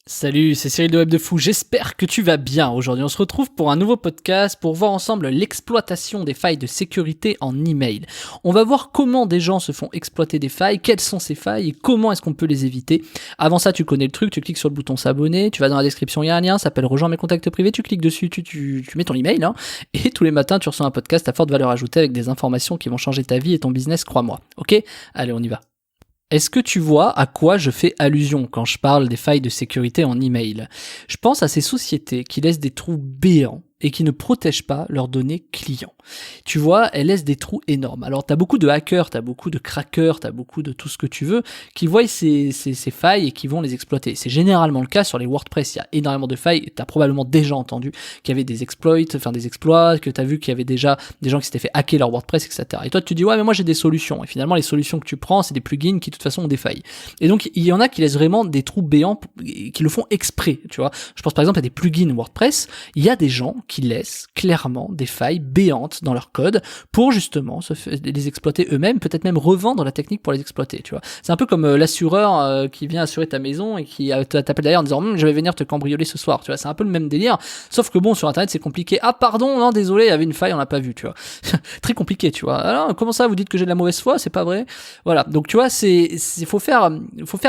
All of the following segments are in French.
Salut, c'est Cyril de Web de Fou, j'espère que tu vas bien. Aujourd'hui on se retrouve pour un nouveau podcast pour voir ensemble l'exploitation des failles de sécurité en email. On va voir comment des gens se font exploiter des failles, quelles sont ces failles et comment est-ce qu'on peut les éviter. Avant ça, tu connais le truc, tu cliques sur le bouton s'abonner, tu vas dans la description, il y a un lien, ça s'appelle rejoins mes contacts privés, tu cliques dessus, tu mets ton email et tous les matins tu reçois un podcast à forte valeur ajoutée avec des informations qui vont changer ta vie et ton business, crois-moi. Ok ? Allez, on y va. Est-ce que tu vois à quoi je fais allusion quand je parle des failles de sécurité en email ? Je pense à ces sociétés qui laissent des trous béants et qui ne protègent pas leurs données clients. Tu vois, elles laissent des trous énormes. Alors, t'as beaucoup de hackers, t'as beaucoup de crackers, t'as beaucoup de tout ce que tu veux, qui voient ces failles et qui vont les exploiter. C'est généralement le cas sur les WordPress. Il y a énormément de failles. T'as probablement déjà entendu qu'il y avait des exploits, que t'as vu qu'il y avait déjà des gens qui s'étaient fait hacker leur WordPress, etc. Et toi, tu te dis, ouais, mais moi, j'ai des solutions. Et finalement, les solutions que tu prends, c'est des plugins qui, de toute façon, ont des failles. Et donc, il y en a qui laissent vraiment des trous béants, qui le font exprès, tu vois. Je pense par exemple à des plugins WordPress. Il y a des gens qui laissent clairement des failles béantes dans leur code pour justement les exploiter eux-mêmes, peut-être même revendre la technique pour les exploiter, tu vois. C'est un peu comme l'assureur qui vient assurer ta maison et qui t'appelle d'ailleurs en disant je vais venir te cambrioler ce soir, tu vois. C'est un peu le même délire, sauf que bon, sur internet c'est compliqué. Ah pardon, non désolé, il y avait une faille, on l'a pas vu, tu vois. Très compliqué, tu vois. Alors comment ça vous dites que j'ai de la mauvaise foi, c'est pas vrai. Voilà. Donc tu vois, faut faire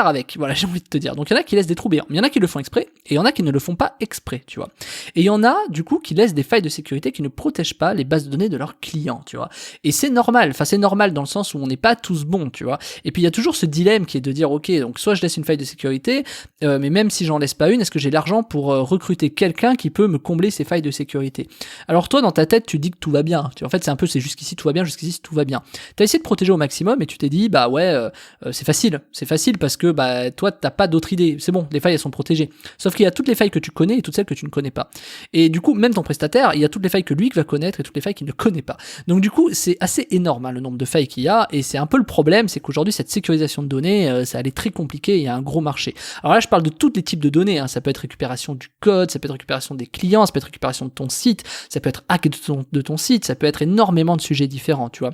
avec. Voilà, j'ai envie de te dire. Donc il y en a qui laissent des trous béants, il y en a qui le font exprès et il y en a qui ne le font pas exprès, tu vois. Et il y en a du coup qui laissent des failles de sécurité qui ne protègent pas les bases de données de leurs clients, tu vois. Et c'est normal, c'est normal dans le sens où on n'est pas tous bons, tu vois. Et puis il y a toujours ce dilemme qui est de dire, ok, donc soit je laisse une faille de sécurité, mais même si j'en laisse pas une, est-ce que j'ai l'argent pour recruter quelqu'un qui peut me combler ces failles de sécurité ? Alors toi, dans ta tête, tu dis que tout va bien. En fait, c'est jusqu'ici tout va bien, jusqu'ici tout va bien. T'as essayé de protéger au maximum et tu t'es dit, bah ouais, c'est facile parce que bah toi, t'as pas d'autre idée. C'est bon, les failles elles sont protégées. Sauf qu'il y a toutes les failles que tu connais et toutes celles que tu ne connais pas. Et du coup, même ton prestataire, il y a toutes les failles que lui va connaître et toutes les failles qu'il ne connaît pas. Donc du coup, c'est assez énorme le nombre de failles qu'il y a, et c'est un peu le problème, c'est qu'aujourd'hui cette sécurisation de données, ça allait très compliqué, il y a un gros marché. Alors là, je parle de tous les types de données, ça peut être récupération du code, ça peut être récupération des clients, ça peut être récupération de ton site, ça peut être hack de ton site, ça peut être énormément de sujets différents, tu vois.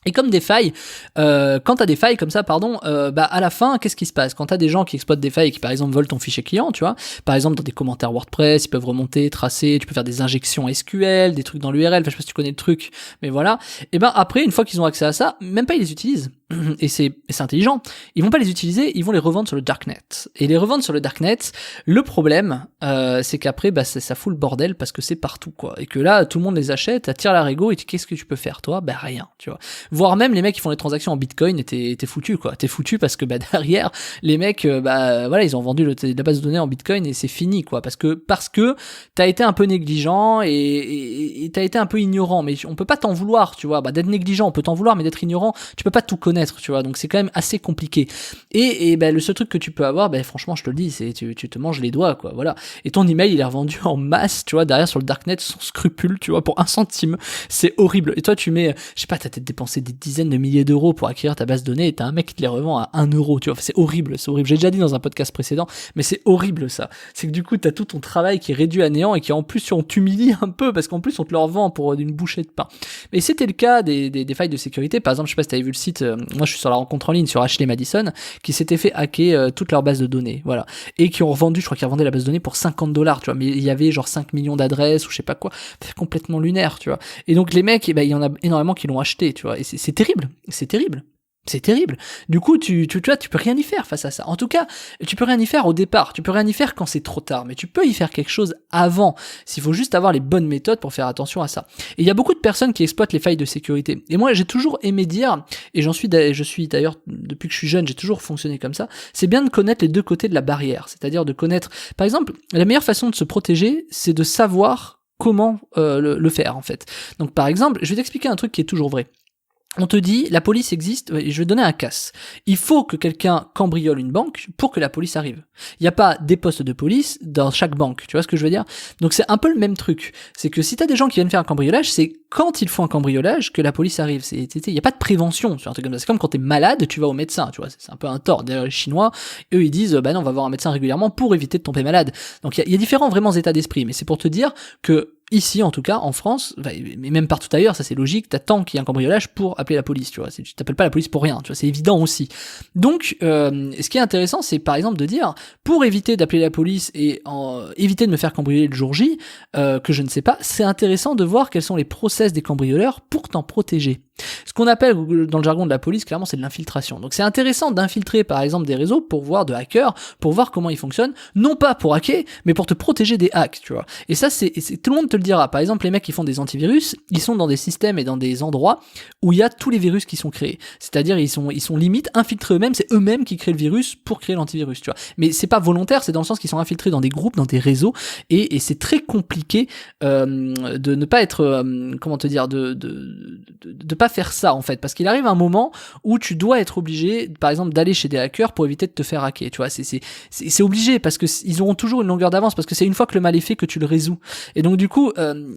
Et comme des failles, quand t'as des failles comme ça, bah à la fin, qu'est-ce qui se passe ? Quand t'as des gens qui exploitent des failles et qui par exemple volent ton fichier client, tu vois, par exemple dans des commentaires WordPress, ils peuvent remonter, tracer, tu peux faire des injections SQL, des trucs dans l'URL, je sais pas si tu connais le truc, mais voilà. Et ben après, une fois qu'ils ont accès à ça, même pas ils les utilisent. Et c'est intelligent. Ils vont pas les utiliser, ils vont les revendre sur le darknet. Et les revendre sur le darknet, le problème, c'est qu'après, bah ça fout le bordel parce que c'est partout, quoi. Et que là, tout le monde les achète, attire l'arigot, et qu'est-ce que tu peux faire, toi ? Bah rien, tu vois. Voire même les mecs qui font les transactions en Bitcoin, t'es foutu, quoi. T'es foutu parce que bah derrière, les mecs, bah voilà, ils ont vendu la base de données en Bitcoin et c'est fini, quoi. Parce que t'as été un peu négligent et t'as été un peu ignorant. Mais on peut pas t'en vouloir, tu vois. Bah d'être négligent, on peut t'en vouloir, mais d'être ignorant, tu peux pas tout connaître, tu vois. Donc c'est quand même assez compliqué. Et bah le seul truc que tu peux avoir, bah franchement, je te le dis, c'est tu te manges les doigts, quoi. Voilà. Et ton email, il est revendu en masse, tu vois, derrière sur le darknet sans scrupule, tu vois, pour 1 centime. C'est horrible. Et toi, tu mets, je sais pas, t'as peut-être dépensé des dizaines de milliers d'euros pour acquérir ta base de données et t'as un mec qui te les revend à 1 euro, tu vois. C'est horrible, c'est horrible. J'ai déjà dit dans un podcast précédent, mais c'est horrible ça. C'est que du coup, t'as tout ton travail qui est réduit à néant et qui en plus, on t'humilie un peu parce qu'en plus, on te le revend pour une bouchée de pain. Mais c'était le cas des failles de sécurité. Par exemple, je sais pas si t'avais vu le site, moi je suis sur la rencontre en ligne sur Ashley Madison, qui s'était fait hacker toute leur base de données, voilà. Et qui ont revendu, je crois qu'ils revendaient la base de données pour $50, tu vois. Mais il y avait genre 5 millions d'adresses ou je sais pas quoi. C'est complètement lunaire, tu vois. Et donc les mecs, il y en a énormément qui l'ont acheté, tu vois. Et c'est terrible, c'est terrible. C'est terrible. Du coup, tu vois, tu peux rien y faire face à ça. En tout cas, tu peux rien y faire au départ. Tu peux rien y faire quand c'est trop tard. Mais tu peux y faire quelque chose avant. S'il faut juste avoir les bonnes méthodes pour faire attention à ça. Et il y a beaucoup de personnes qui exploitent les failles de sécurité. Et moi, j'ai toujours aimé dire, et je suis d'ailleurs, depuis que je suis jeune, j'ai toujours fonctionné comme ça, c'est bien de connaître les deux côtés de la barrière. C'est-à-dire de connaître, par exemple, la meilleure façon de se protéger, c'est de savoir comment le faire, en fait. Donc, par exemple, je vais t'expliquer un truc qui est toujours vrai. On te dit, la police existe, et je vais donner un casse. Il faut que quelqu'un cambriole une banque pour que la police arrive. Il n'y a pas des postes de police dans chaque banque, tu vois ce que je veux dire ? Donc c'est un peu le même truc. C'est que si t'as des gens qui viennent faire un cambriolage, c'est quand ils font un cambriolage que la police arrive. Il n'y a pas de prévention sur un truc comme ça. C'est comme quand t'es malade, tu vas au médecin, tu vois. C'est un peu un tort. D'ailleurs, les Chinois, eux, ils disent, bah non, on va voir un médecin régulièrement pour éviter de tomber malade. Donc il y a différents vraiment états d'esprit, mais c'est pour te dire que ici en tout cas en France, mais même partout ailleurs, ça c'est logique, t'attends qu'il y ait un cambriolage pour appeler la police, tu vois, tu t'appelles pas la police pour rien, tu vois, c'est évident aussi. Donc ce qui est intéressant, c'est par exemple de dire, pour éviter d'appeler la police et éviter de me faire cambrioler le jour J, que je ne sais pas, c'est intéressant de voir quels sont les process des cambrioleurs pour t'en protéger. Ce qu'on appelle dans le jargon de la police, clairement, c'est de l'infiltration. Donc c'est intéressant d'infiltrer par exemple des réseaux pour voir de hackers, pour voir comment ils fonctionnent, non pas pour hacker, mais pour te protéger des hacks, tu vois. Et ça, tout le monde te le dira. Par exemple, les mecs qui font des antivirus, ils sont dans des systèmes et dans des endroits où il y a tous les virus qui sont créés. C'est-à-dire, ils sont limite infiltrés eux-mêmes, c'est eux-mêmes qui créent le virus pour créer l'antivirus, tu vois. Mais c'est pas volontaire, c'est dans le sens qu'ils sont infiltrés dans des groupes, dans des réseaux, et c'est très compliqué de ne pas être, comment te dire, de pas faire ça en fait, parce qu'il arrive un moment où tu dois être obligé, par exemple, d'aller chez des hackers pour éviter de te faire hacker, tu vois, c'est obligé, parce que ils auront toujours une longueur d'avance, parce que c'est une fois que le mal est fait que tu le résous. Et donc du coup,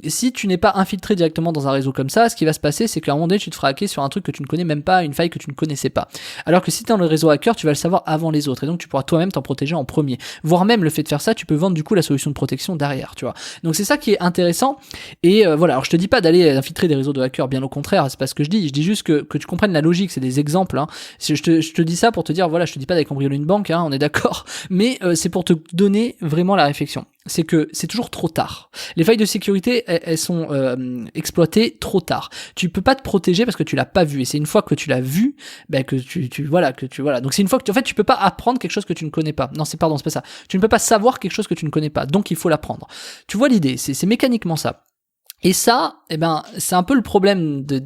si tu n'es pas infiltré directement dans un réseau comme ça, ce qui va se passer, c'est qu'à un moment donné, tu te feras hacker sur un truc que tu ne connais même pas, une faille que tu ne connaissais pas. Alors que si t'es dans le réseau hacker, tu vas le savoir avant les autres, et donc tu pourras toi-même t'en protéger en premier. Voire même le fait de faire ça, tu peux vendre du coup la solution de protection derrière, tu vois. Donc c'est ça qui est intéressant. Et voilà, alors je te dis pas d'aller infiltrer des réseaux de hackers, bien au contraire, c'est pas ce que je dis juste que tu comprennes la logique, c'est des exemples, hein. Je te dis ça pour te dire, voilà, je te dis pas d'aller cambrioler une banque, hein, on est d'accord, mais c'est pour te donner vraiment la réflexion. C'est que c'est toujours trop tard. Les failles de sécurité, elles sont exploitées trop tard. Tu peux pas te protéger parce que tu l'as pas vu, et c'est une fois que tu l'as vu, ben que voilà. Donc c'est une fois que en fait tu peux pas apprendre quelque chose que tu ne connais pas. Non, c'est pas ça. Tu ne peux pas savoir quelque chose que tu ne connais pas. Donc il faut l'apprendre. Tu vois l'idée, c'est mécaniquement ça. Et ça, eh ben, c'est un peu le problème de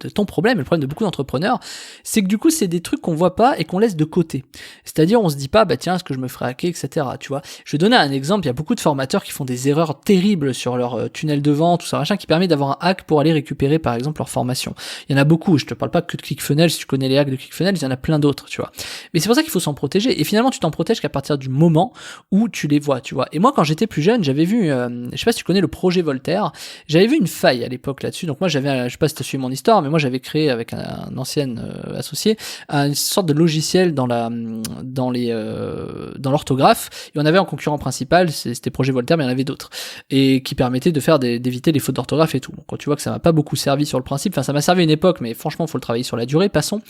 ton problème, le problème de beaucoup d'entrepreneurs, c'est que du coup, c'est des trucs qu'on voit pas et qu'on laisse de côté. C'est-à-dire, on se dit pas, bah tiens, est-ce que je me ferai hacker, etc. Tu vois. Je vais donner un exemple. Il y a beaucoup de formateurs qui font des erreurs terribles sur leur tunnel de vente, tout ça, machin, qui permet d'avoir un hack pour aller récupérer, par exemple, leur formation. Il y en a beaucoup. Je te parle pas que de ClickFunnels. Si tu connais les hacks de ClickFunnels, il y en a plein d'autres, tu vois. Mais c'est pour ça qu'il faut s'en protéger. Et finalement, tu t'en protèges qu'à partir du moment où tu les vois, tu vois. Et moi, quand j'étais plus jeune, j'avais vu, je sais pas si tu connais le projet Voltaire. J'avais vu une faille à l'époque là-dessus. Donc moi je sais pas si tu as suivi mon histoire, mais moi j'avais créé avec un ancien associé une sorte de logiciel dans l'orthographe, et on avait un concurrent principal, c'était Projet Voltaire, mais il y en avait d'autres, et qui permettait de faire d'éviter les fautes d'orthographe et tout. Quand tu vois que ça m'a pas beaucoup servi sur le principe, enfin ça m'a servi à une époque, mais franchement faut le travailler sur la durée, passons.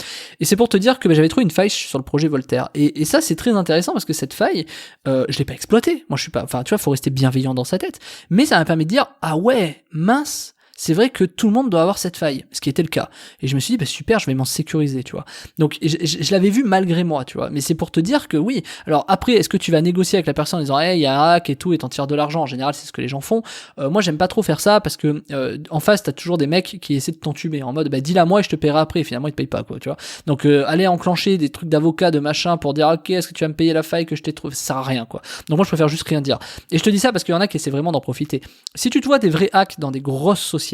Et c'est pour te dire que j'avais trouvé une faille sur le projet Voltaire, et ça c'est très intéressant parce que cette faille, je l'ai pas exploitée. Moi je suis pas, enfin tu vois, faut rester bienveillant dans sa tête, mais ça m'a permis de dire, ah ouais, mince, c'est vrai que tout le monde doit avoir cette faille, ce qui était le cas. Et je me suis dit, bah super, je vais m'en sécuriser, tu vois. Donc je l'avais vu malgré moi, tu vois. Mais c'est pour te dire que oui. Alors après, est-ce que tu vas négocier avec la personne en disant, hey, il y a un hack et tout, et t'en tires de l'argent? En général, c'est ce que les gens font. Moi, j'aime pas trop faire ça parce que en face, t'as toujours des mecs qui essaient de t'entuber en mode, bah dis-la moi et je te paierai après. Et finalement, ils te payent pas, quoi, tu vois. Donc aller enclencher des trucs d'avocat, de machin pour dire, ok, est-ce que tu vas me payer la faille que je t'ai trouvé? Ça sert à rien, quoi. Donc moi, je préfère juste rien dire. Et je te dis ça parce qu'il y en a qui essaient vraiment d'en profiter. Si tu te vois des vrais hacks dans des grosses sociétés,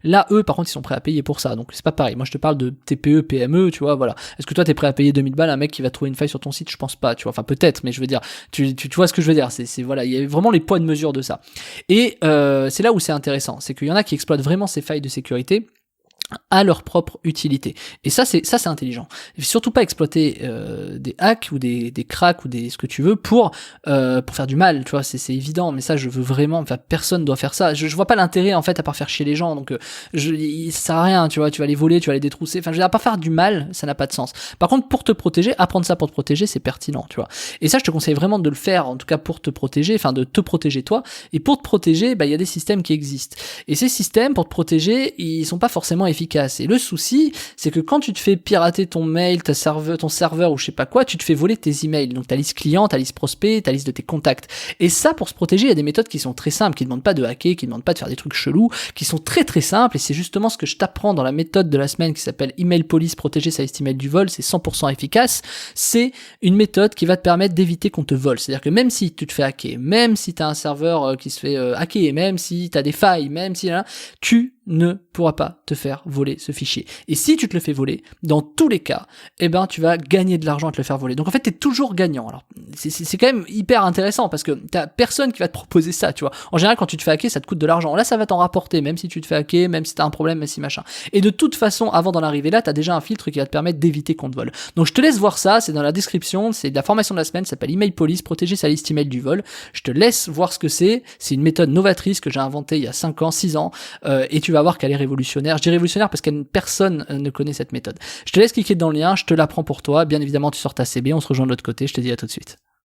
là, eux, par contre, ils sont prêts à payer pour ça. Donc, c'est pas pareil. Moi, je te parle de TPE, PME, tu vois, voilà. Est-ce que toi, t'es prêt à payer 2000 balles à un mec qui va trouver une faille sur ton site? Je pense pas, tu vois. Enfin, peut-être, mais je veux dire, tu vois ce que je veux dire. Voilà, il y a vraiment les poids de mesure de ça. Et c'est là où c'est intéressant. C'est qu'il y en a qui exploitent vraiment ces failles de sécurité à leur propre utilité. Et ça c'est intelligent. Et surtout pas exploiter des hacks ou des cracks ou ce que tu veux pour faire du mal, tu vois, c'est évident, mais ça je veux vraiment, enfin personne doit faire ça. Je vois pas l'intérêt en fait à part faire chier les gens, donc ça sert à rien, tu vois, tu vas les voler, tu vas les détrousser, enfin je veux dire, à part faire du mal, ça n'a pas de sens. Par contre, pour te protéger, apprendre ça pour te protéger, c'est pertinent, tu vois. Et ça je te conseille vraiment de le faire, en tout cas pour te protéger, enfin de te protéger toi, et pour te protéger, bah il y a des systèmes qui existent. Et ces systèmes pour te protéger, ils sont pas forcément efficace. Et le souci, c'est que quand tu te fais pirater ton mail, ton serveur ou je sais pas quoi, tu te fais voler tes emails. Donc ta liste client, ta liste prospect, ta liste de tes contacts. Et ça, pour se protéger, il y a des méthodes qui sont très simples, qui ne demandent pas de hacker, qui ne demandent pas de faire des trucs chelous, qui sont très très simples. Et c'est justement ce que je t'apprends dans la méthode de la semaine qui s'appelle Email Police, protéger sa liste email du vol. C'est 100% efficace. C'est une méthode qui va te permettre d'éviter qu'on te vole. C'est-à-dire que même si tu te fais hacker, même si t'as un serveur qui se fait hacker, même si t'as des failles, même si là, tu ne pourra pas te faire voler ce fichier. Et si tu te le fais voler, dans tous les cas, eh ben, tu vas gagner de l'argent à te le faire voler. Donc en fait, t'es toujours gagnant. Alors, c'est quand même hyper intéressant parce que t'as personne qui va te proposer ça, tu vois. En général, quand tu te fais hacker, ça te coûte de l'argent. Là, ça va t'en rapporter, même si tu te fais hacker, même si t'as un problème, même si machin. Et de toute façon, avant d'en arriver là, t'as déjà un filtre qui va te permettre d'éviter qu'on te vole. Donc je te laisse voir ça, c'est dans la description, c'est de la formation de la semaine, ça s'appelle Email Police, protéger sa liste email du vol. Je te laisse voir ce que c'est une méthode novatrice que j'ai inventée il y a 5 ans, 6 ans, et tu vas voir qu'elle est révolutionnaire. Je dis révolutionnaire parce que personne ne connaît cette méthode. Je te laisse cliquer dans le lien, je te l'apprends pour toi, bien évidemment tu sors ta CB, on se rejoint de l'autre côté, je te dis à tout de suite.